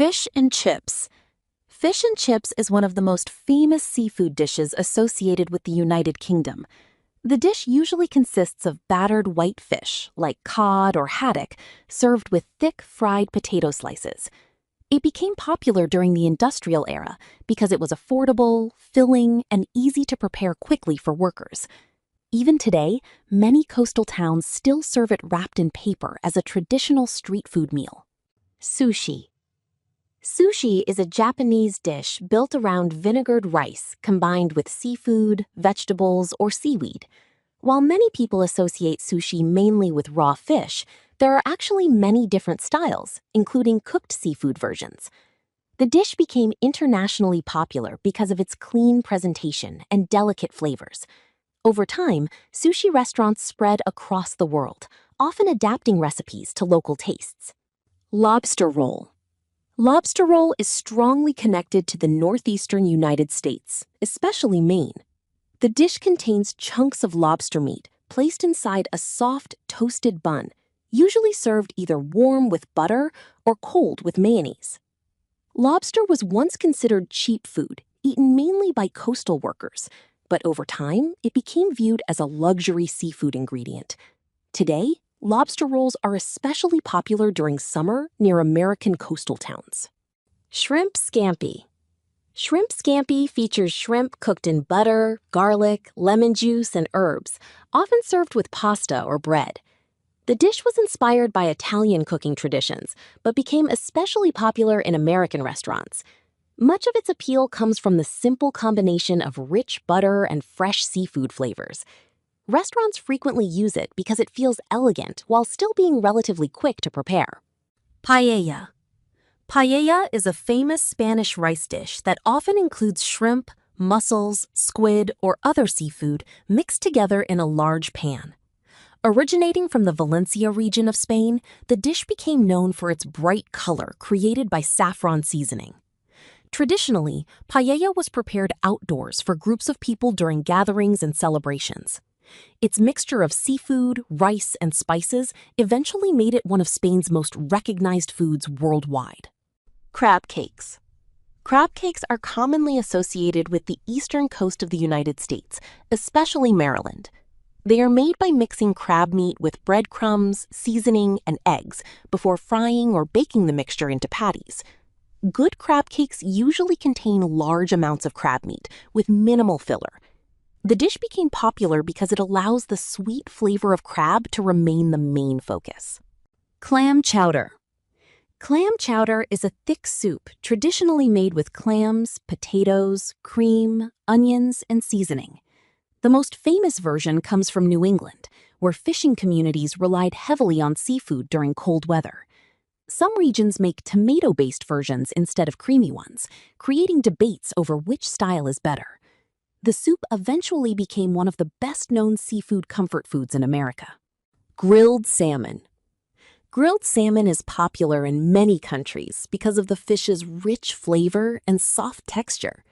Fish and chips. Fish and chips is one of the most famous seafood dishes associated with the United Kingdom. The dish usually consists of battered white fish, like cod or haddock, served with thick fried potato slices. It became popular during the industrial era because it was affordable, filling, and easy to prepare quickly for workers. Even today, many coastal towns still serve it wrapped in paper as a traditional street food meal. Sushi. Sushi is a Japanese dish built around vinegared rice combined with seafood, vegetables, or seaweed. While many people associate sushi mainly with raw fish, there are actually many different styles, including cooked seafood versions. The dish became internationally popular because of its clean presentation and delicate flavors. Over time, sushi restaurants spread across the world, often adapting recipes to local tastes. Lobster Roll. Lobster roll is strongly connected to the northeastern United States, especially Maine. The dish contains chunks of lobster meat placed inside a soft, toasted bun, usually served either warm with butter or cold with mayonnaise. Lobster was once considered cheap food, eaten mainly by coastal workers, but over time, it became viewed as a luxury seafood ingredient. Today, lobster rolls are especially popular during summer near American coastal towns. Shrimp Scampi. Shrimp Scampi features shrimp cooked in butter, garlic, lemon juice, and herbs, often served with pasta or bread. The dish was inspired by Italian cooking traditions, but became especially popular in American restaurants. Much of its appeal comes from the simple combination of rich butter and fresh seafood flavors. Restaurants frequently use it because it feels elegant while still being relatively quick to prepare. Paella. Paella is a famous Spanish rice dish that often includes shrimp, mussels, squid, or other seafood mixed together in a large pan. Originating from the Valencia region of Spain, the dish became known for its bright color created by saffron seasoning. Traditionally, paella was prepared outdoors for groups of people during gatherings and celebrations. Its mixture of seafood, rice, and spices eventually made it one of Spain's most recognized foods worldwide. Crab cakes. Crab cakes are commonly associated with the eastern coast of the United States, especially Maryland. They are made by mixing crab meat with breadcrumbs, seasoning, and eggs before frying or baking the mixture into patties. Good crab cakes usually contain large amounts of crab meat with minimal filler. The dish became popular because it allows the sweet flavor of crab to remain the main focus. Clam chowder. Clam chowder is a thick soup traditionally made with clams, potatoes, cream, onions, and seasoning. The most famous version comes from New England, where fishing communities relied heavily on seafood during cold weather. Some regions make tomato-based versions instead of creamy ones, creating debates over which style is better. The soup eventually became one of the best-known seafood comfort foods in America. Grilled salmon. Grilled salmon is popular in many countries because of the fish's rich flavor and soft texture.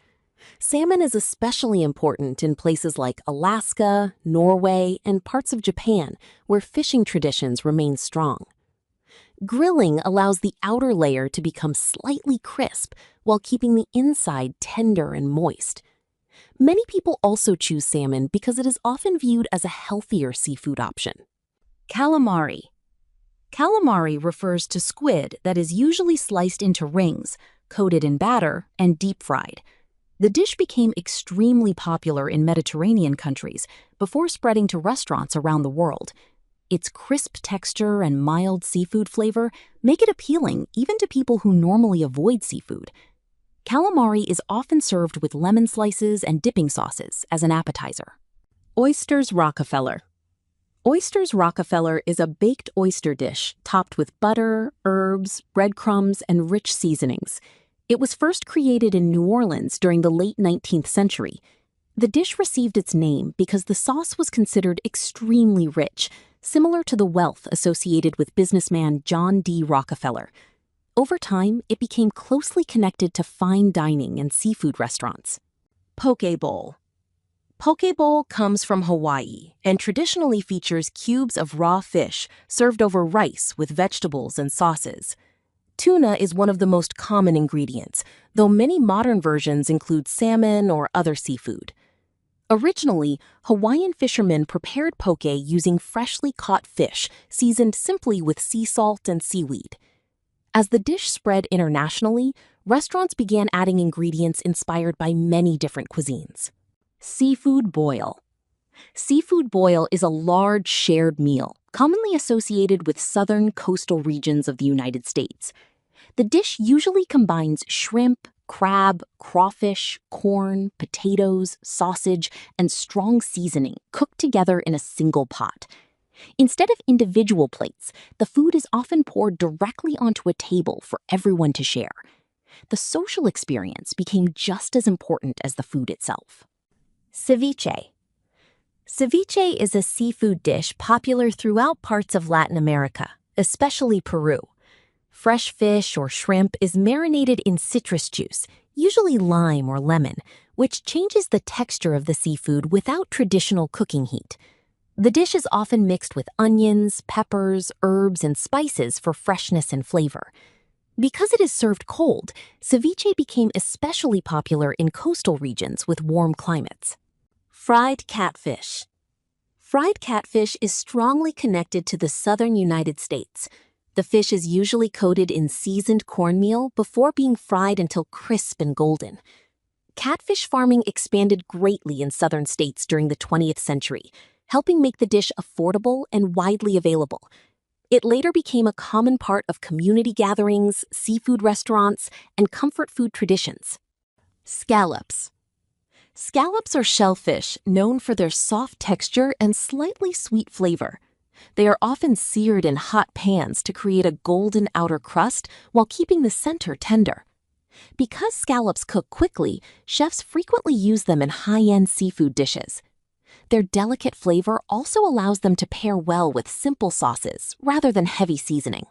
Salmon is especially important in places like Alaska, Norway, and parts of Japan, where fishing traditions remain strong. Grilling allows the outer layer to become slightly crisp while keeping the inside tender and moist. Many people also choose salmon because it is often viewed as a healthier seafood option. Calamari. Calamari refers to squid that is usually sliced into rings, coated in batter, and deep-fried. The dish became extremely popular in Mediterranean countries before spreading to restaurants around the world. Its crisp texture and mild seafood flavor make it appealing even to people who normally avoid seafood. Calamari is often served with lemon slices and dipping sauces as an appetizer. Oysters Rockefeller. Oysters Rockefeller is a baked oyster dish topped with butter, herbs, breadcrumbs, and rich seasonings. It was first created in New Orleans during the late 19th century. The dish received its name because the sauce was considered extremely rich, similar to the wealth associated with businessman John D. Rockefeller. Over time, it became closely connected to fine dining and seafood restaurants. Poke bowl. Poke bowl comes from Hawaii and traditionally features cubes of raw fish served over rice with vegetables and sauces. Tuna is one of the most common ingredients, though many modern versions include salmon or other seafood. Originally, Hawaiian fishermen prepared poke using freshly caught fish, seasoned simply with sea salt and seaweed. As the dish spread internationally, restaurants began adding ingredients inspired by many different cuisines. Seafood boil. Seafood boil is a large shared meal, commonly associated with southern coastal regions of the United States. The dish usually combines shrimp, crab, crawfish, corn, potatoes, sausage, and strong seasoning cooked together in a single pot. Instead of individual plates, the food is often poured directly onto a table for everyone to share. The social experience became just as important as the food itself. Ceviche. Ceviche is a seafood dish popular throughout parts of Latin America, especially Peru. Fresh fish or shrimp is marinated in citrus juice, usually lime or lemon, which changes the texture of the seafood without traditional cooking heat. The dish is often mixed with onions, peppers, herbs, and spices for freshness and flavor. Because it is served cold, ceviche became especially popular in coastal regions with warm climates. Fried catfish. Fried catfish is strongly connected to the southern United States. The fish is usually coated in seasoned cornmeal before being fried until crisp and golden. Catfish farming expanded greatly in southern states during the 20th century, helping make the dish affordable and widely available. It later became a common part of community gatherings, seafood restaurants, and comfort food traditions. Scallops. Scallops are shellfish known for their soft texture and slightly sweet flavor. They are often seared in hot pans to create a golden outer crust while keeping the center tender. Because scallops cook quickly, chefs frequently use them in high-end seafood dishes. Their delicate flavor also allows them to pair well with simple sauces rather than heavy seasoning.